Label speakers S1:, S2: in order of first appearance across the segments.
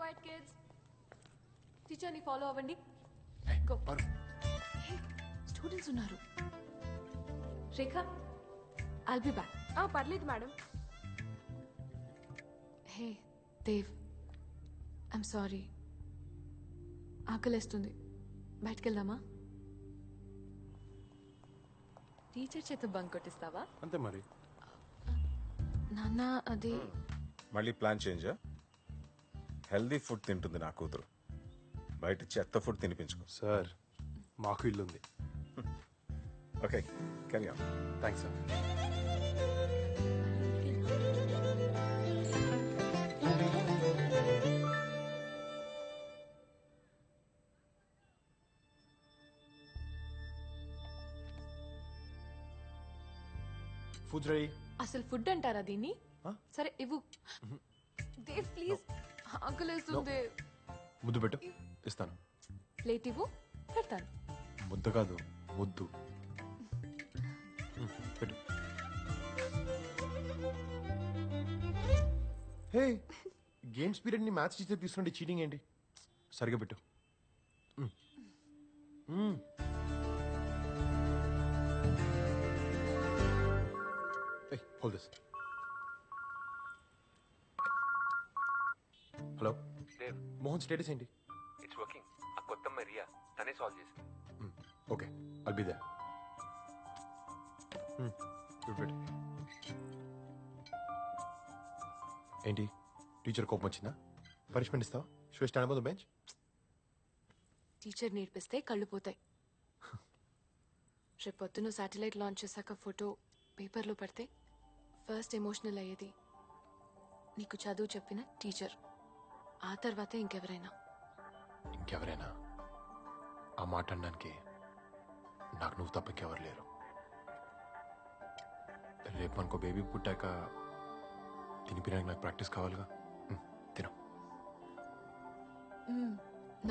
S1: Quiet kids. Teacher ni follow అవ్వండి. Go. Hey, students ఉన్నారు. రేఖ, I'll be back.
S2: పర్లేదు madam.
S1: Hey, Dev. I'm sorry. ఆకలేస్తుంది. బయటికి వెళ్దామా? టీచర్ చేత బంక్ కొట్టిస్తావా?
S3: అంతే మరి.
S1: నాన్న అది
S4: మళ్ళీ ప్లాన్ చేంజా? హెల్దీ ఫుడ్ తింటుంది నా కూతురు, బయట చెత్త ఫుడ్ తినిపించుకో.
S3: సార్ మాకు ఇల్లు ఉంది.
S4: Okay, carry on.
S3: Thanks sir. Food ready.
S1: అసలు ఫుడ్ అంటారా దీన్ని? సరే ఇవ్వు. దేవ్ ప్లీజ్, ఆకలేస్తుంది.
S3: ముద్దు పెట్టు, ఇస్తాను.
S1: ప్లేట్ ఇవ్వు, పెడతాను.
S3: ముద్ద కాదు, ముద్దు పెట్టు. హే, గేమ్స్ పీరియడ్ ని మ్యాథ్స్ టీచర్ తీసుకుంటే చీటింగ్ ఏంటి? సరిగా పెట్టు. Hold this. Hello
S5: Dev,
S3: Mohan status ఏంటి?
S5: It's working. ఆ కొత్త రియా తనే సాల్వ్ చేసింది.
S3: Okay, I'll be there. ఏంటి టీచర్ కోపం వచ్చిందా? పనిష్మెంట్ ఇస్తావా? Show stand up on the bench.
S1: Teacher నేర్పిస్తే కళ్ళు పోతాయి. రేపు పొద్దున శాటిలైట్ లాంచ్ చేశాక ఫోటో పేపర్లో పడితే ఫస్ట్ ఎమోషనల్ అయ్యేది నీకు చదువు చెప్పిన టీచర్, ఆ తర్వాతే ఇంకెవరైనా.
S3: ఇంకెవరైనా? ఆ మాట అనడానికి నాకు నువ్వు తప్ప ఇంకెవరు లేరు. రేపు మనకు బేబీ పుట్టాక తినిపించడానికి నాకు ప్రాక్టీస్ కావాలిగా. తిను.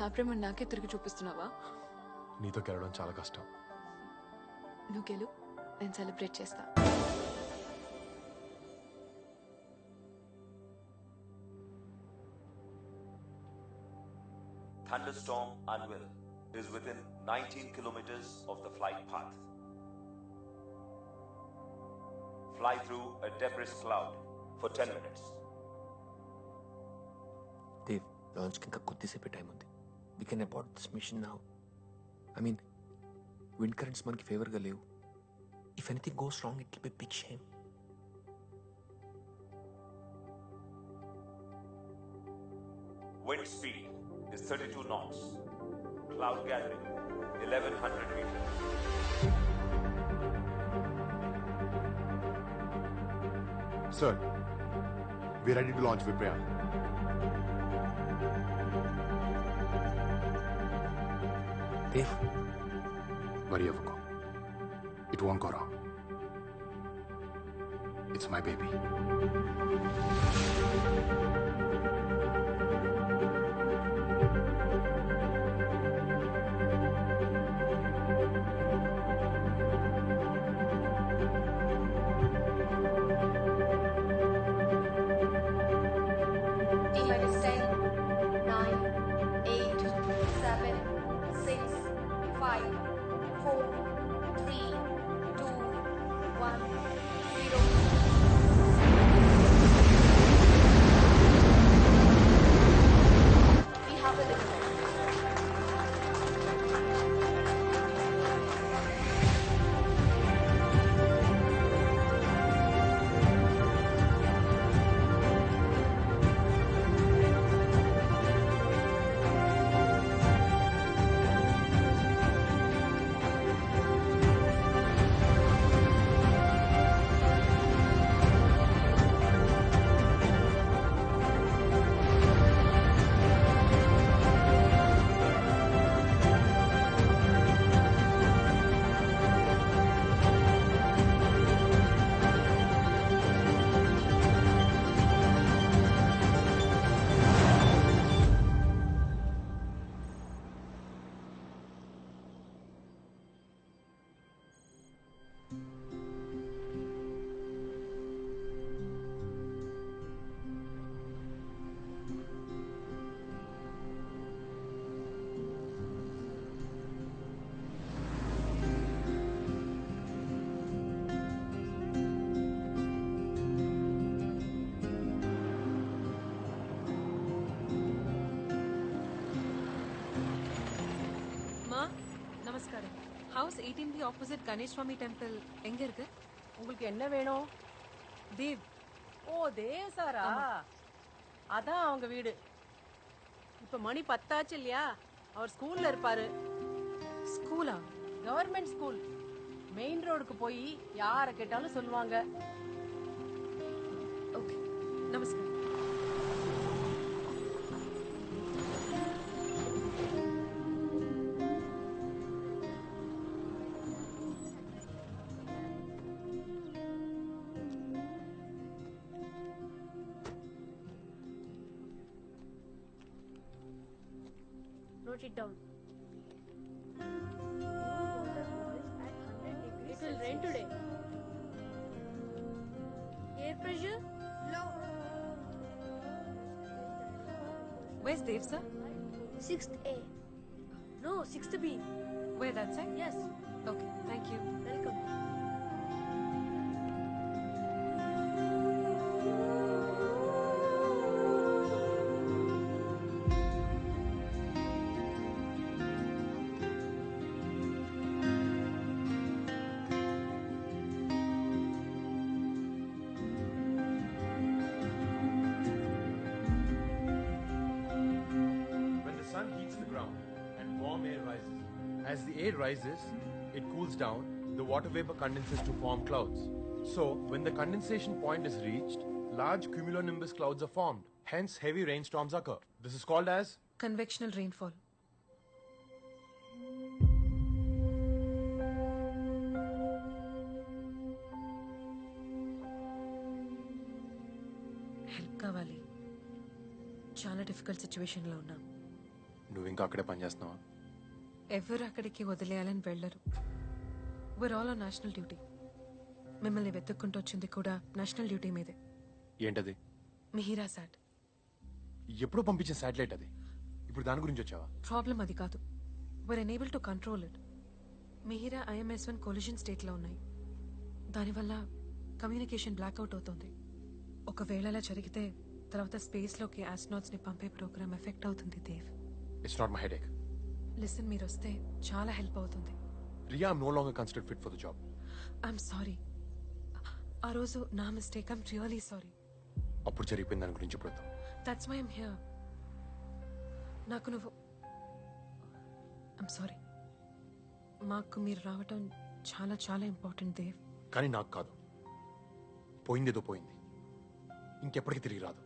S1: నా ప్రేమ నాకే తిరిగి చూపిస్తున్నావా?
S3: నీతో గెలవడం చాలా కష్టం.
S1: నువ్వు గెలు, నేను సెలబ్రేట్ చేస్తా.
S6: Thunderstorm Anvil is within 19 kilometers of the flight path. Fly through a debris cloud for 10 minutes.
S5: Dev, లాంచ్కి ఇంకా కొద్దిసేపే టైం ఉంది. We can abort this mission now. I mean, wind currents మనకి ఫేవర్గా లేవు. If anything goes wrong it will be big shame.
S6: Wind speed is 32 knots. Cloud gathering 1100 meters.
S3: Sir, we're ready to launch Viprayan.
S5: Dev,
S3: Worry avako. It won't go wrong. It's my baby.
S2: House 18B opposite Ganesh Swami temple எங்க இருக்கு?
S7: உங்களுக்கு என்ன வேணும்?
S2: தேவ்.
S7: ஓ தேவ் சாரா? அதான் அவங்க வீடு. இப்ப மணி 10 ஆச்சு இல்லையா? அவர் ஸ்கூல்ல இருப்பாரு.
S2: ஸ்கூலா?
S7: Government school. மெயின் ரோடுக்கு போய் யாரை கேட்டாலும் சொல்லுவாங்க.
S2: ஓகே, நமஸ்காரம்.
S8: Note it down. It will rain today. Air pressure low.
S2: Where's Dev, sir?
S8: 6th A. No, 6th B.
S2: Where that side?
S8: Yes.
S2: Okay, thank you.
S8: Welcome.
S3: When the sun heats the ground and warm air rises, as the air rises, it cools down, the water vapor condenses to form clouds. So, when the condensation point is reached, large cumulonimbus clouds are formed. Hence, heavy rainstorms occur. This is called as
S2: Convectional rainfall. Help కావాలి. చాలా difficult సిచ్యువేషన్లో ఉన్నాం.
S3: నువ్వు ఇంకా అక్కడే పనిచేస్తున్నావా?
S2: ఎవరు అక్కడికి వదిలేయాలని వెళ్ళరు. we're all on national duty. మిమ్మల్ని వెతుక్కుంటూ వచ్చింది కూడా నేషనల్ డ్యూటీ మీదే.
S3: ఏంటది?
S2: మిహిరా సాట్.
S3: ఎప్పుడో పంపించిన శాటిలైట్ అది. ఇప్పుడు దాని గురించి వచ్చావా?
S2: ప్రాబ్లం అది కాదు. we're unable to control it. Mihira IMS-1 collision స్టేట్లో ఉన్నాయి. దానివల్ల కమ్యూనికేషన్ బ్లాక్అవుట్ అవుతుంది. ఒకవేళ అలా జరిగితే తర్వాత స్పేస్లోకి ఆస్ట్రోనాట్స్ని పంపే ప్రోగ్రామ్ ఎఫెక్ట్ అవుతుంది Dev.
S3: It's not my headache.
S2: Listen, మీరు వస్తే చాలా హెల్ప్ అవుతుంది.
S3: Riya, I'm no longer considered fit for the job.
S2: I'm sorry. ఆ రోజు నా మిస్టేక్. I'm really sorry.
S3: అప్పుడు జరిగిపోయిన దాని గురించి ఇప్పుడు వద్దాం.
S2: That's why I'm here. నాకు నువ్వు ఐఎమ్ సారీ. మాకు మీరు రావటం చాలా చాలా ఇంపార్టెంట్ దేవ్.
S3: కానీ నాకు కాదు. పోయిందేదో పోయింది, ఇంకెప్పటికీ తిరిగి రాదు.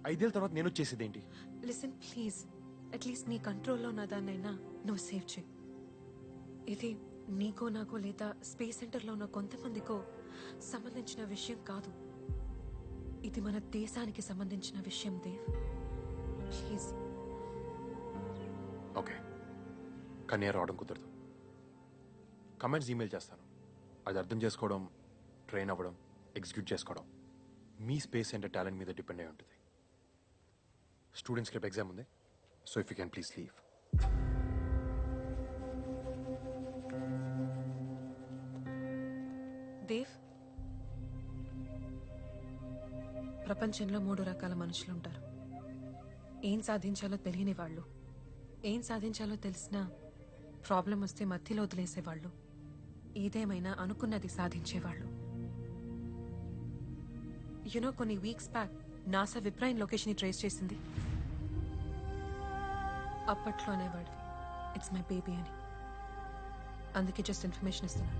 S3: 5 ఏళ్ళ తర్వాత నేను వచ్చేసేది ఏంటి?
S2: లిసన్ ప్లీజ్, అట్లీస్ట్ నీ కంట్రోల్లో ఉన్న దాన్నైనా నువ్వు సేవ్ చేయి. ఇది నీకో నాకో లేదా స్పేస్ సెంటర్లో ఉన్న కొంతమందికో సంబంధించిన విషయం కాదు. ఇది మన దేశానికి సంబంధించిన విషయం దేవ్. ప్లీజ్.
S3: ఓకే, కానీ రావడం కుదరదు. కమెంట్స్ ఈమెయిల్ చేస్తాను. అది అర్థం చేసుకోవడం, ట్రైన్ అవ్వడం, ఎగ్జిక్యూట్ చేసుకోవడం మీ స్పేస్ సెంటర్ టాలెంట్ మీద డిపెండ్ అయి ఉంటుంది. స్టూడెంట్స్కి రేపు ఎగ్జామ్ ఉంది. So if you can please leave.
S2: Dev, ప్రపంచంలో 3 రకాల మనుషులు ఉంటారు. ఏం సాధించాలో తెలియని వాళ్ళు, ఏం సాధించాలో తెలిసినా ప్రాబ్లం వస్తే మధ్యలో వదిలేసేవాళ్ళు, ఏదేమైనా అనుకున్నది సాధించేవాళ్ళు. యునో, కొన్ని weeks back NASA Vipran location trace చేసింది. అప్పట్లో అనేవాడివి ఇట్స్ మై బేబీ అని. అందుకే జస్ట్ ఇన్ఫర్మేషన్ ఇస్తున్నాను.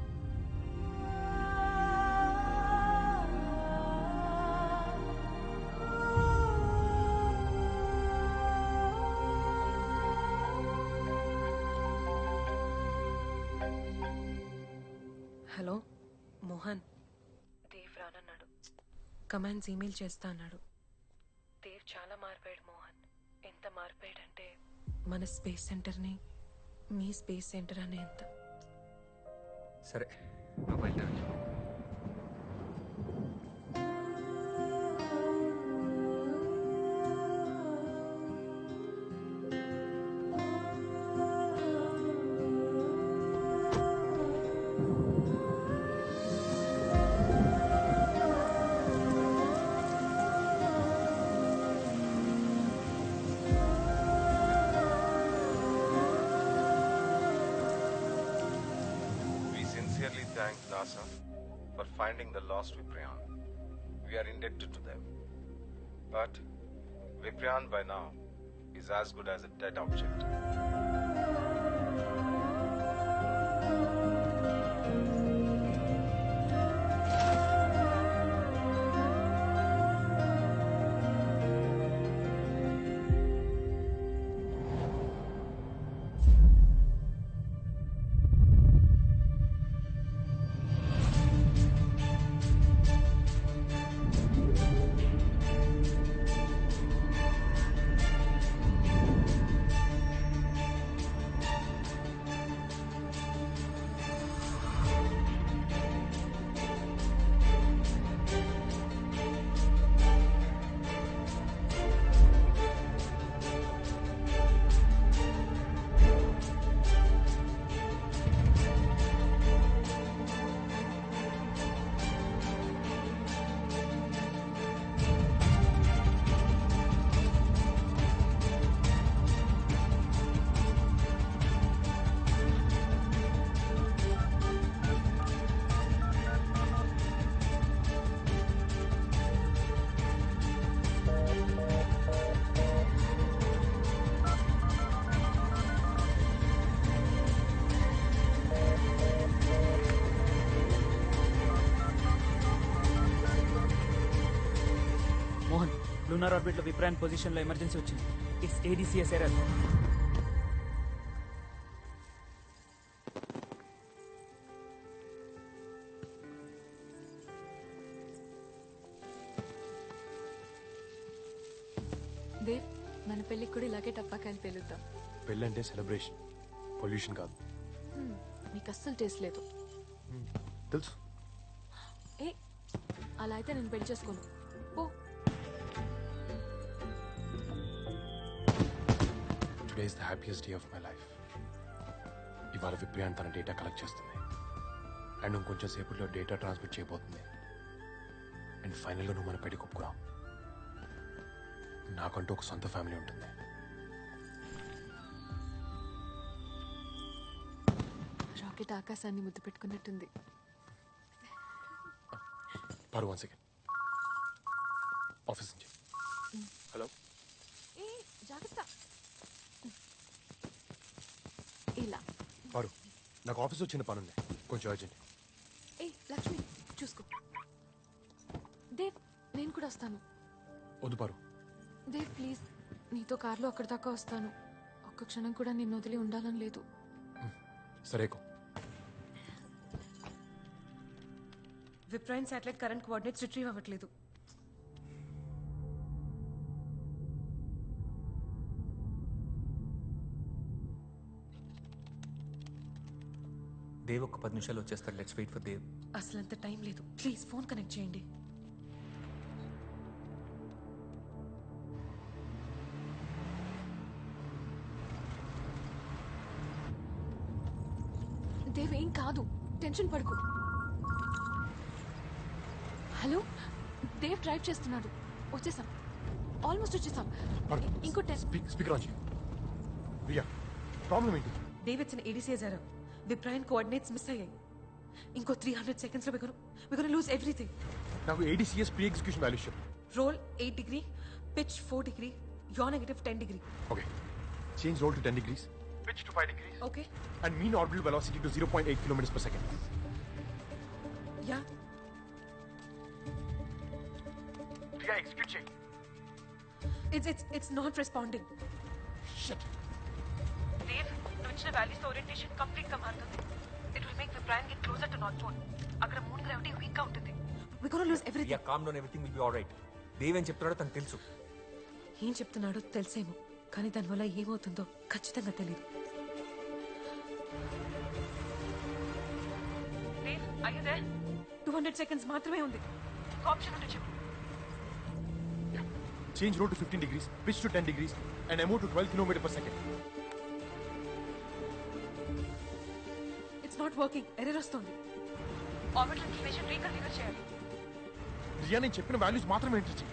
S2: హలో మోహన్. దేవ్ రానన్నాడు. కమాండ్స్ ఈమెయిల్ చేస్తా అన్నాడు. దేవ్ చాలా మారిపోయాడు మోహన్. ఎంత మారిపోయాడంటే మన స్పేస్ సెంటర్ని మీ స్పేస్ సెంటర్ అనే ఎంత.
S5: సరే, నువ్వు బయలుదేరు.
S4: thank NASA for finding the lost Viprian. We are indebted to them. But Viprian by now is as good as a dead object.
S9: Mohan, lunar orbit లో విప్రాన్ పొజిషన్ లో ఎమర్జెన్సీ వచ్చింది. It's ADCS error.
S1: దేవ్, మన పెళ్ళికి కూడా ఇలాగే టపాకాయలు పేలుద్దాం.
S3: పెళ్ళంటే సెలబ్రేషన్, పొల్యూషన్ కాదు.
S1: నీకు అస్సలు టేస్ట్ లేదు.
S3: తెలుసు.
S1: ఏ అలా అయితే నేను పెళ్లి చేసుకోను. Oh
S3: today is the happiest day of my life. ఇవాళ విప్రియాన్ తన డేటా కలెక్ట్ చేస్తుంది అండ్ ఇంకొంచెం సేపట్లో డేటా ట్రాన్స్మిట్ చేయబోతుంది. అండ్ ఫైనల్గా నువ్వు మన పెళ్లికి ఒప్పుకున్నావు. నాకంటూ ఒక సొంత ఫ్యామిలీ ఉంటుంది.
S1: రాకెట్ ఆకాశాన్ని ముద్దు పెట్టుకున్నట్టుంది.
S3: పారు, 1 సెకండ్. ఆఫీస్ నుంచి. హలో.
S1: ఏ జాగ్రత్త. ఇలా
S3: పారు, నాకు ఆఫీస్ వచ్చిన పని ఉంది, కొంచెం అర్జెంట్.
S1: ఏ లక్ష్మి చూసుకో. దేవ్, నేను కూడా వస్తాను.
S3: వద్దు పారు.
S1: దేవ్ ప్లీజ్, నీతో కార్లో అక్కడి దాకా వస్తాను. ఒక్క క్షణం కూడా నిన్ను వదిలి ఉండాలని లేదు.
S3: సరేకో.
S2: Viprayan satellite current coordinates retrieve అవ్వట్లేదు.
S5: దేవ్ ఒక 10 నిమిషాలు వచ్చేస్తాడు. Let's wait for Dev.
S2: అసలు అంత టైం లేదు. ప్లీజ్ ఫోన్ కనెక్ట్ చేయండి.
S1: దేవ్ ఏం కాదు, టెన్షన్ పడుకో. హలో, దేవ్ డ్రైవ్ చేస్తున్నాడు. వచ్చేసాం, ఆల్మోస్ట్ వచ్చేసాం. ఇంకో
S3: స్పీకర్ ఆన్ చేయి. ప్రియా, ప్రాబ్లం ఏంటి?
S2: Dev it's an ADCS error. Vipran coordinates miss అయ్యాయి. ఇంకో 300 seconds లో we're gonna lose everything.
S3: నాకు ADCS ప్రీ ఎగ్జిక్యూషన్ వాల్యూస్ చెప్పు.
S2: Roll 8 degree, pitch 4 degree, yaw negative 10 degree.
S3: Okay. Change roll to 10 degrees. Pitch to 5 degrees.
S2: Okay.
S3: And mean orbital velocity to 0.8 kilometers per second.
S2: Yeah.
S3: Priya, execute check.
S2: It's not responding.
S3: Shit.
S2: Dave, నువ్వు ఇచ్చిన values orientation complete గా మారుతుంది. It will make Viprian get closer to North Pole. అక్కడ moon gravity week గా ఉంటుంది. We're gonna lose everything.
S5: Yeah, calm down, everything will be all right. Dev ఏం చెప్తున్నాడో తనకు తెలుసు.
S2: ఏం చెప్తున్నాడో తెలిసేమో, కానీ దానివల్ల ఏమవుతుందో ఖచ్చితంగా తెలియదు. Dave, are you there? 200 seconds మాత్రమే ఉంది. ఆప్షన్ ఉంటే చెప్పు.
S3: Yeah. Change roll to 15 degrees, pitch to 10 degrees, and MO to 12 kilometers per second.
S2: It's not working. Error వస్తుంది. ఆర్బిటల్ ఇన్ఫర్మేషన్ రీకన్ఫిగర్ చేయాలి.
S3: రియా, నేను చెప్పిన వాల్యూస్ మాత్రమే ఎంటర్ చేయి.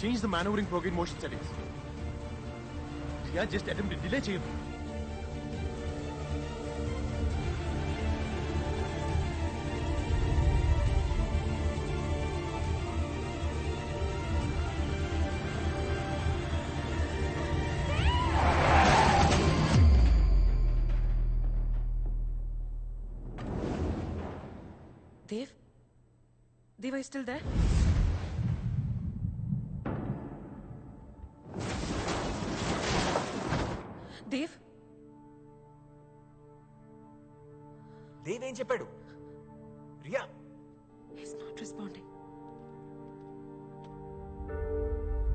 S3: Change the maneuvering program motion settings. Yeah just attempt delay చేయదు.
S2: Dev? Dev, are you still there? Dev?
S5: Dev ఏం చెప్పాడు? Riya
S2: He's not responding.